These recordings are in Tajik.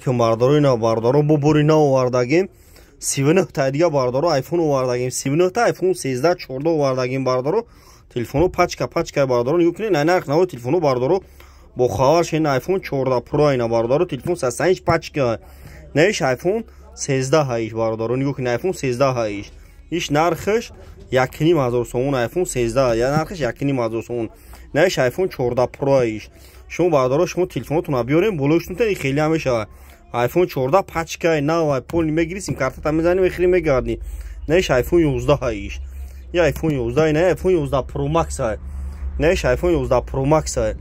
که بردارو نه بردارو ببری نه آوردگیم 39 تا دیگه بردارو آیفون آوردگیم 39 تا آیفون 13 14 آوردگیم بردارو تلفنو پچکا بردارو نیو کنی نه نرخ نه تلفنو بردارو با خواهرش این آیفون 14 پرو اینا بردارو تلفن 35 پچکا نهش آیفون 13 هایش بردارو نیو کنی آیفون 13 هایش ایش نرخش 1.5 سوم آیفون 13 یا نرخش 1.5 سوم نهش آیفون 14 پرو ایش شما بردارو شما تلفنتون بیارین بلوشتون خیلی همیشه آیفون 14 پچکا نه پول میگیری سیم کارت تا میزنی خیلی میگردی نهش آیفون 11 هایش یا آیفون 11 نه آیفون 11 پرو مکس های نهش آیفون 11 پرو مکس های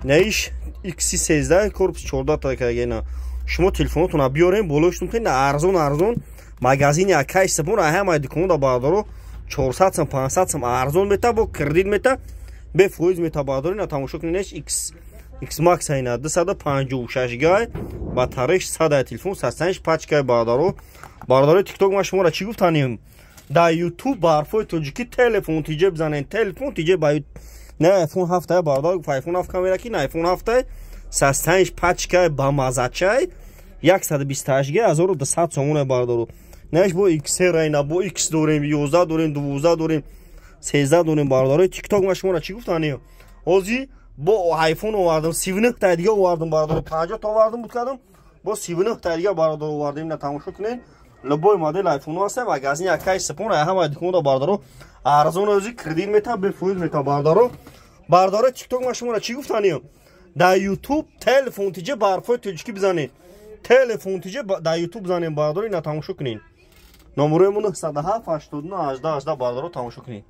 نهش ایکسی 13 کورپس 14 تا که نه شما تلفنتون بیارین بلوشتون ارزون مغازین یکایش سپون همه دکون دا بردارو 400 سم 500 سم ارزون میتا با کردیت میتا به فویز میتا برداری نه تماشا کنینش ایکس ماکس اینا 256 گای باتریش 100 تلفن 35 پچکای بردارو تیک توک ما شما را چی گفتانیم در یوتیوب برفای توجیکی تلفن تیجه بزنین تلفن تیجه با نه آیفون 7 بردار آیفون 7 کاملا کی نه آیفون 7 35 پچکای با مزاچای 128 گای 1200 سومون بردارو نهش با ایکس راینا با ایکس دوریم 11 دوریم 12 دوریم 13 دوریم بردارو تیک توک ما شما را چی گفتانیم اوزی با آیفون آوردم 39 تا دیگه آوردم بردارو 50 تا آوردم بود کردم با 39 تا دیگه بردارو آوردیم نه تماشا کنین لبای مدل آیفون هست مغازین یکایش سپون همه دکون دا بردارو ارزون اوزی کردیت میتا به فویز میتا بردارو تیک توک ما شما را چی گفتانیم در یوتیوب تلفن تیجه برفای توجیکی بزنید تلفن تیجه در یوتیوب بزنید بردارو نه تماشا کنین نمره من 907 89 18 بردارو تماشا کنین